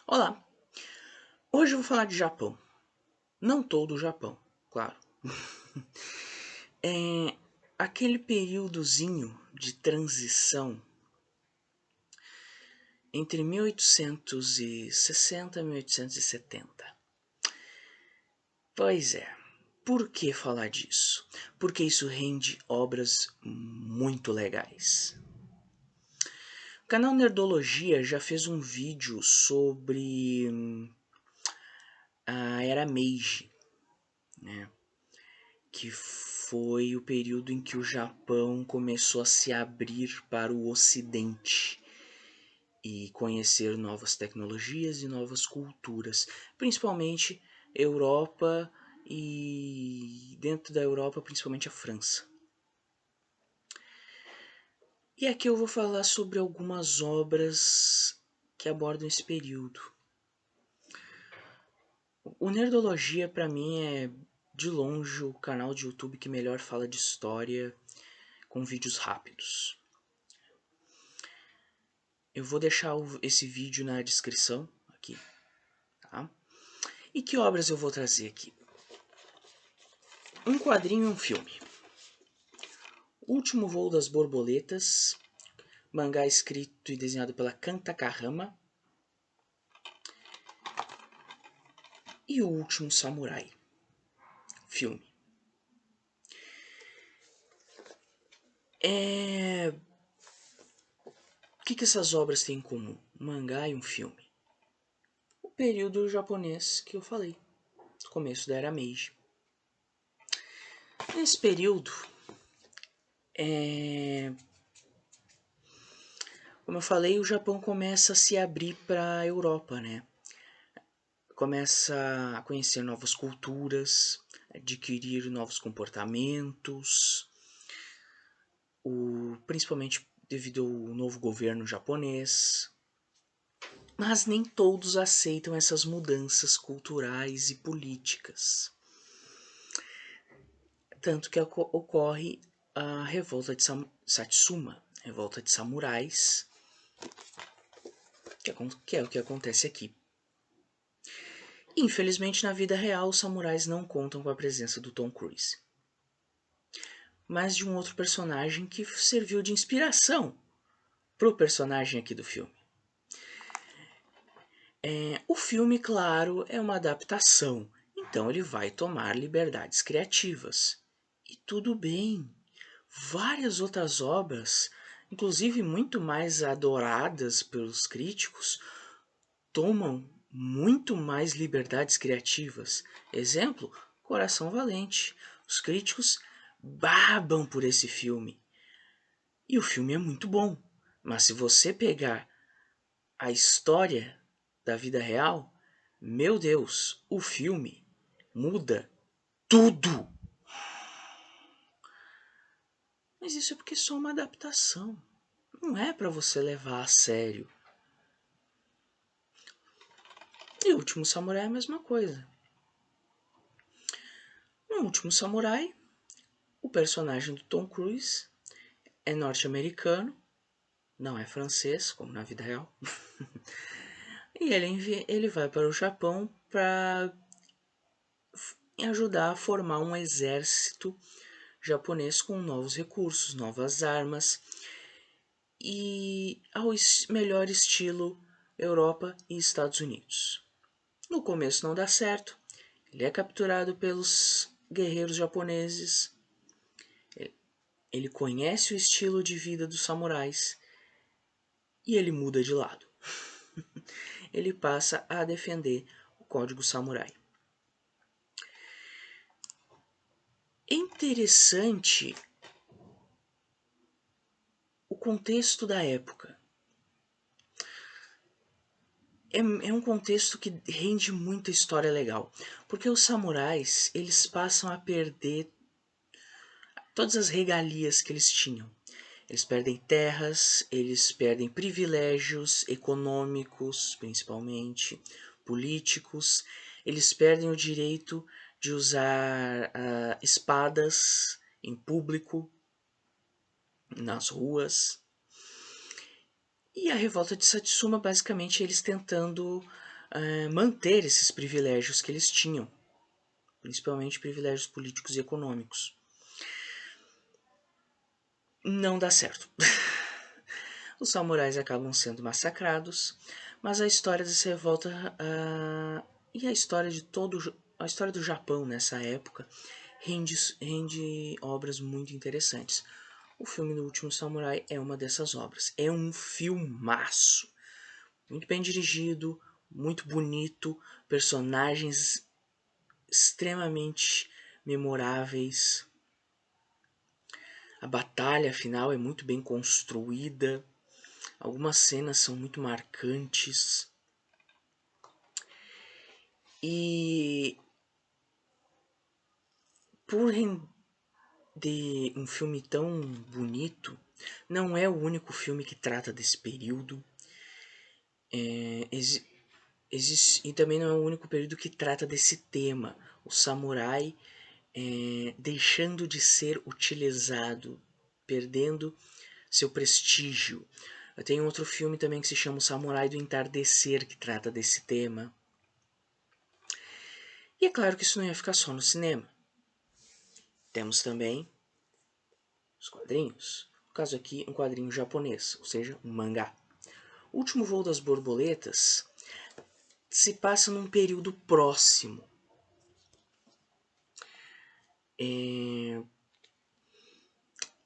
Olá, hoje eu vou falar de Japão. Não todo o Japão, claro. É aquele períodozinho de transição entre 1860 e 1870. Pois é, por que falar disso? Porque isso rende obras muito legais. O canal Nerdologia já fez um vídeo sobre a Era Meiji, né? Que foi o período em que o Japão começou a se abrir para o Ocidente e conhecer novas tecnologias e novas culturas, principalmente Europa e dentro da Europa, principalmente a França. E aqui eu vou falar sobre algumas obras que abordam esse período. O Nerdologia para mim é de longe o canal de YouTube que melhor fala de história com vídeos rápidos. Eu vou deixar esse vídeo na descrição aqui, tá? E que obras eu vou trazer aqui? Um quadrinho e um filme. Último Voo das Borboletas, mangá escrito e desenhado pela Kanta Kahama. E O Último Samurai, filme. O que essas obras têm em comum? Um mangá e um filme. O período japonês que eu falei, começo da Era Meiji. Nesse período, como eu falei, o Japão começa a se abrir para a Europa, né? Começa a conhecer novas culturas, adquirir novos comportamentos, principalmente devido ao novo governo japonês. Mas nem todos aceitam essas mudanças culturais e políticas. Tanto que ocorre a revolta de Satsuma, revolta de samurais, que é o que acontece aqui. Infelizmente, na vida real, os samurais não contam com a presença do Tom Cruise, mas de um outro personagem que serviu de inspiração pro personagem aqui do filme. O filme, claro, é uma adaptação, então ele vai tomar liberdades criativas. E tudo bem. Várias outras obras, inclusive muito mais adoradas pelos críticos, tomam muito mais liberdades criativas. Exemplo, Coração Valente. Os críticos babam por esse filme. E o filme é muito bom. Mas se você pegar a história da vida real, meu Deus, o filme muda tudo. Mas isso é porque é só uma adaptação. Não é para você levar a sério. E O Último Samurai é a mesma coisa. No Último Samurai, o personagem do Tom Cruise é norte-americano, não é francês, como na vida real. E ele vai para o Japão para ajudar a formar um exército japonês com novos recursos, novas armas e ao melhor estilo Europa e Estados Unidos. No começo não dá certo, ele é capturado pelos guerreiros japoneses, ele conhece o estilo de vida dos samurais e ele muda de lado. Ele passa a defender o Código Samurai. É interessante o contexto da época. É um contexto que rende muita história legal, porque os samurais eles passam a perder todas as regalias que eles tinham. Eles perdem terras, eles perdem privilégios econômicos, principalmente políticos. Eles perdem o direito de usar espadas em público, nas ruas. E a revolta de Satsuma, basicamente, eles tentando manter esses privilégios que eles tinham, principalmente privilégios políticos e econômicos. Não dá certo. Os samurais acabam sendo massacrados, mas a história dessa revolta e a história de a história do Japão nessa época rende obras muito interessantes. O filme do Último Samurai é uma dessas obras. É um filmaço, muito bem dirigido, muito bonito, personagens extremamente memoráveis. A batalha final é muito bem construída. Algumas cenas são muito marcantes. E por render um filme tão bonito, não é o único filme que trata desse período. E também não é o único período que trata desse tema. O samurai deixando de ser utilizado, perdendo seu prestígio. Tem outro filme também que se chama O Samurai do Entardecer, que trata desse tema. E é claro que isso não ia ficar só no cinema. Temos também os quadrinhos. No caso aqui, um quadrinho japonês, ou seja, um mangá. O Último Voo das Borboletas se passa num período próximo.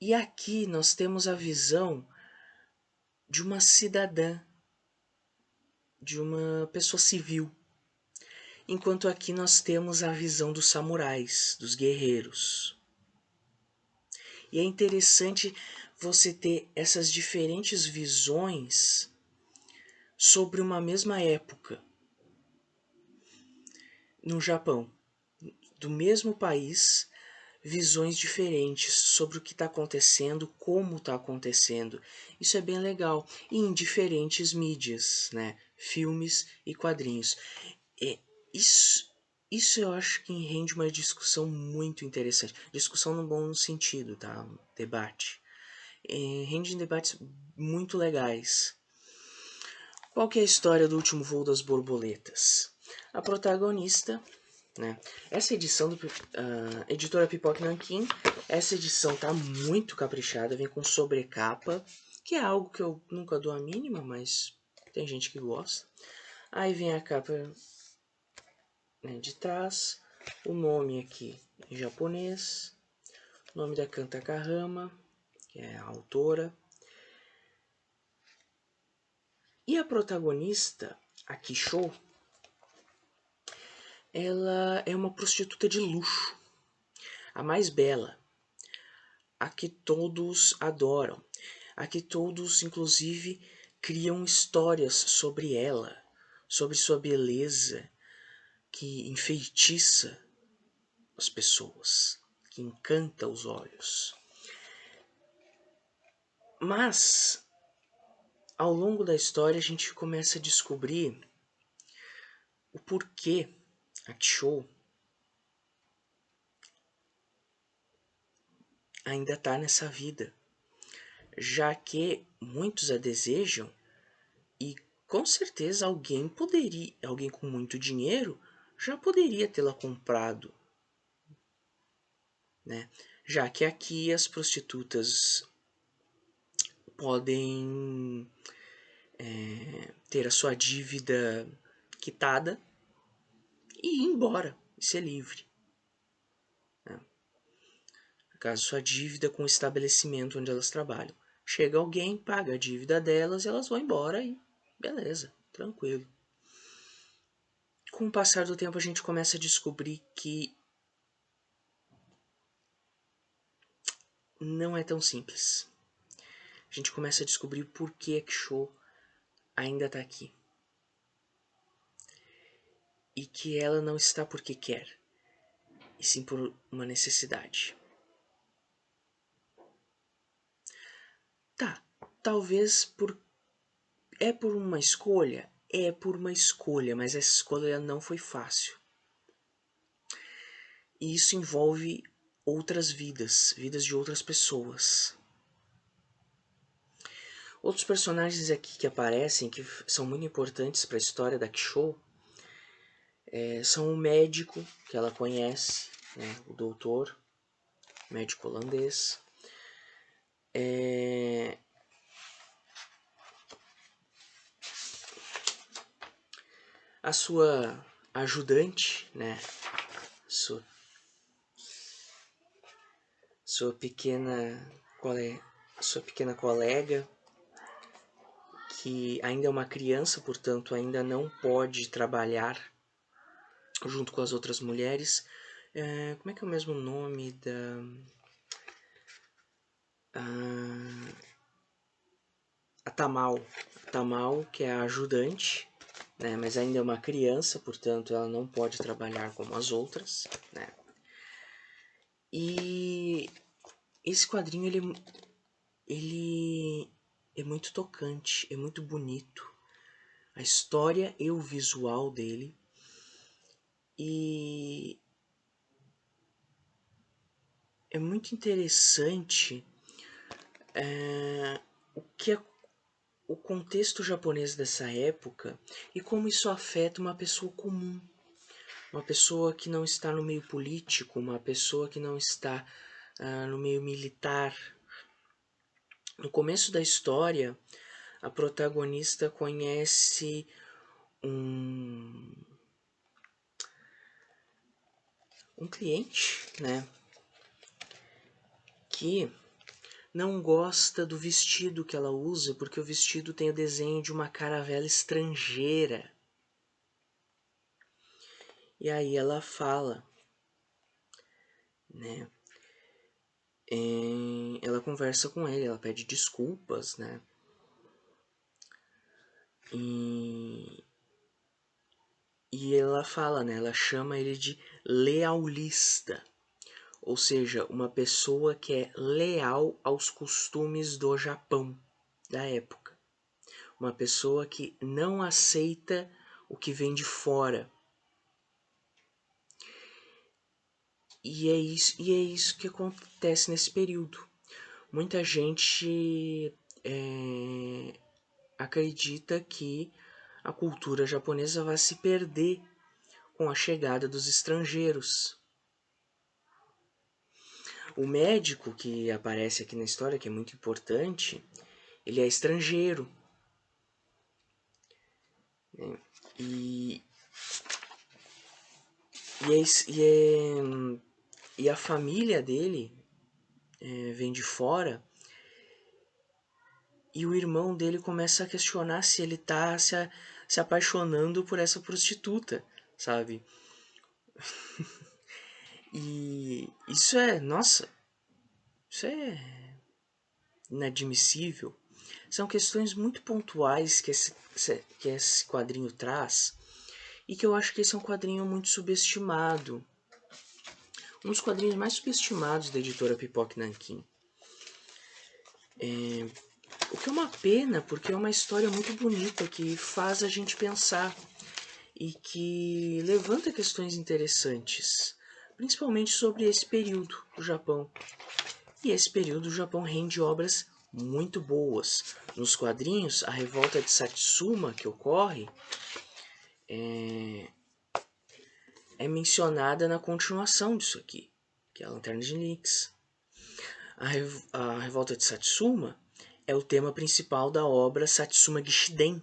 E aqui nós temos a visão de uma cidadã, de uma pessoa civil. Enquanto aqui nós temos a visão dos samurais, dos guerreiros. E é interessante você ter essas diferentes visões sobre uma mesma época no Japão, do mesmo país, visões diferentes sobre o que está acontecendo, como está acontecendo. Isso é bem legal. E em diferentes mídias, né? Filmes e quadrinhos. Isso eu acho que rende uma discussão muito interessante. Discussão no bom sentido, tá? Debate. Rende debates muito legais. Qual que é a história do Último Voo das Borboletas? A protagonista, né? Essa edição do editora Pipoca Nanquim, essa edição tá muito caprichada, vem com sobrecapa, que é algo que eu nunca dou a mínima, mas tem gente que gosta. Aí vem a capa, né, de trás, o nome aqui em japonês, o nome da Kanta Kahama, que é a autora. E a protagonista, a Kisho, ela é uma prostituta de luxo, a mais bela, a que todos adoram, a que todos, inclusive, criam histórias sobre ela, sobre sua beleza, que enfeitiça as pessoas, que encanta os olhos. Mas, ao longo da história, a gente começa a descobrir o porquê a Kisho ainda está nessa vida, já que muitos a desejam e com certeza alguém com muito dinheiro já poderia tê-la comprado, né? Já que aqui as prostitutas podem ter a sua dívida quitada e ir embora e ser livre. Caso sua dívida com o estabelecimento onde elas trabalham. Chega alguém, paga a dívida delas e elas vão embora e beleza, tranquilo. Com o passar do tempo a gente começa a descobrir que não é tão simples. A gente começa a descobrir por que a Kisho ainda está aqui. E que ela não está porque quer, e sim por uma necessidade. Tá, talvez é por uma escolha? É por uma escolha, mas essa escolha não foi fácil. E isso envolve outras vidas, vidas de outras pessoas. Outros personagens aqui que aparecem, que são muito importantes para a história da Kisho, são o médico que ela conhece, né, o doutor, médico holandês. A sua ajudante, né, sua, sua pequena sua pequena colega, que ainda é uma criança, portanto ainda não pode trabalhar junto com as outras mulheres. Como é que é o mesmo nome da... A Tamal. A Tamal, que é a ajudante, né, mas ainda é uma criança, portanto ela não pode trabalhar como as outras, né. E esse quadrinho, ele é muito tocante, é muito bonito. A história e o visual dele. E é muito interessante o que o contexto japonês dessa época e como isso afeta uma pessoa comum. Uma pessoa que não está no meio político, uma pessoa que não está no meio militar. No começo da história, a protagonista conhece um cliente, né, que não gosta do vestido que ela usa, porque o vestido tem o desenho de uma caravela estrangeira. E aí ela fala, né, ela conversa com ele, ela pede desculpas, né, e ela fala, né, ela chama ele de lealista. Ou seja, uma pessoa que é leal aos costumes do Japão da época. Uma pessoa que não aceita o que vem de fora. E é isso que acontece nesse período. Muita gente acredita que a cultura japonesa vai se perder com a chegada dos estrangeiros. O médico que aparece aqui na história, que é muito importante, ele é estrangeiro. Né? E, e a família dele vem de fora, e o irmão dele começa a questionar se ele tá se apaixonando por essa prostituta, sabe? E nossa, isso é inadmissível. São questões muito pontuais que esse quadrinho traz e que eu acho que esse é um quadrinho muito subestimado. Um dos quadrinhos mais subestimados da editora Pipoque Nanquim. O que é uma pena, porque é uma história muito bonita que faz a gente pensar e que levanta questões interessantes, principalmente sobre esse período do Japão. E esse período o Japão rende obras muito boas. Nos quadrinhos, a revolta de Satsuma que ocorre é mencionada na continuação disso aqui, que é a Lanterna de Nix. A revolta de Satsuma é o tema principal da obra Satsuma Gishiden,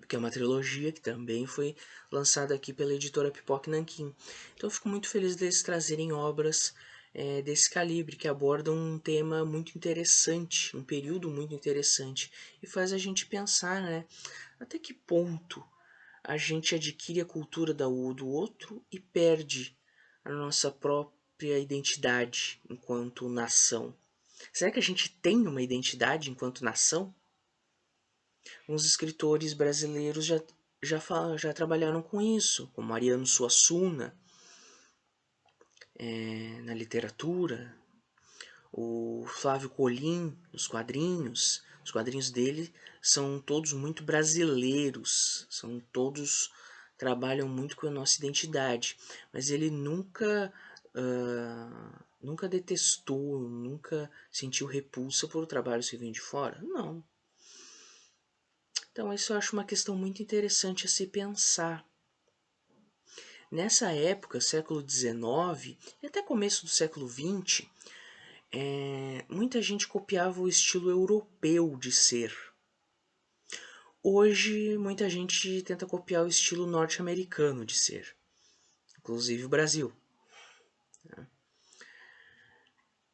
que é uma trilogia que também foi lançada aqui pela editora Pipoque Nanquim. Então eu fico muito feliz deles trazerem obras desse calibre, que abordam um tema muito interessante, um período muito interessante, e faz a gente pensar, né, até que ponto a gente adquire a cultura do outro e perde a nossa própria identidade enquanto nação. Será que a gente tem uma identidade enquanto nação? Uns escritores brasileiros já trabalharam com isso, como Mariano Suassuna, na literatura, o Flávio Colim, nos quadrinhos. Os quadrinhos dele são todos muito brasileiros, são todos trabalham muito com a nossa identidade, mas ele nunca detestou, nunca sentiu repulsa por trabalhos que vêm de fora. Não. Então isso eu acho uma questão muito interessante a se pensar. Nessa época, século XIX e até começo do século XX, muita gente copiava o estilo europeu de ser. Hoje, muita gente tenta copiar o estilo norte-americano de ser, inclusive o Brasil.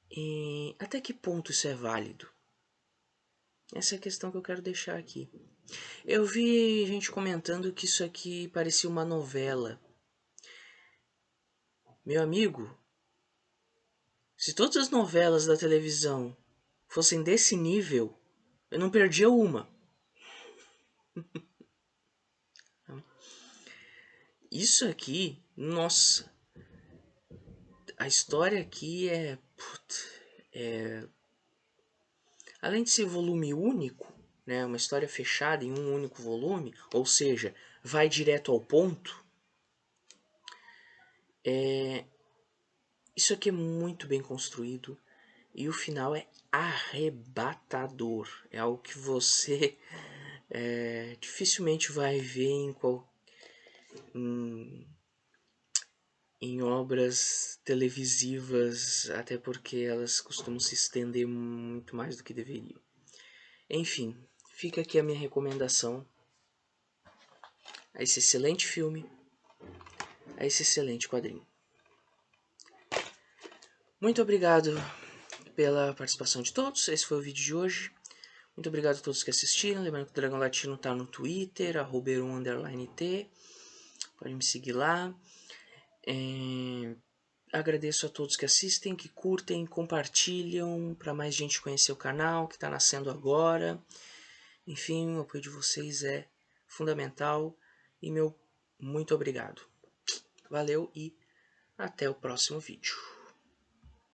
E até que ponto isso é válido? Essa é a questão que eu quero deixar aqui. Eu vi gente comentando que isso aqui parecia uma novela. Meu amigo, se todas as novelas da televisão fossem desse nível, eu não perdia uma. Isso aqui, nossa, a história aqui além de ser volume único, né, uma história fechada em um único volume, ou seja, vai direto ao ponto. Isso aqui é muito bem construído e o final é arrebatador. É algo que você dificilmente vai ver em obras televisivas, até porque elas costumam se estender muito mais do que deveriam. Enfim, fica aqui a minha recomendação a esse excelente filme, a esse excelente quadrinho. Muito obrigado pela participação de todos. Esse foi o vídeo de hoje. Muito obrigado a todos que assistiram. Lembrando que o Dragão Latino está no Twitter, @erum_t. Pode me seguir lá. Agradeço a todos que assistem, que curtem, compartilham, para mais gente conhecer o canal, que está nascendo agora. Enfim, o apoio de vocês é fundamental e meu muito obrigado. Valeu e até o próximo vídeo.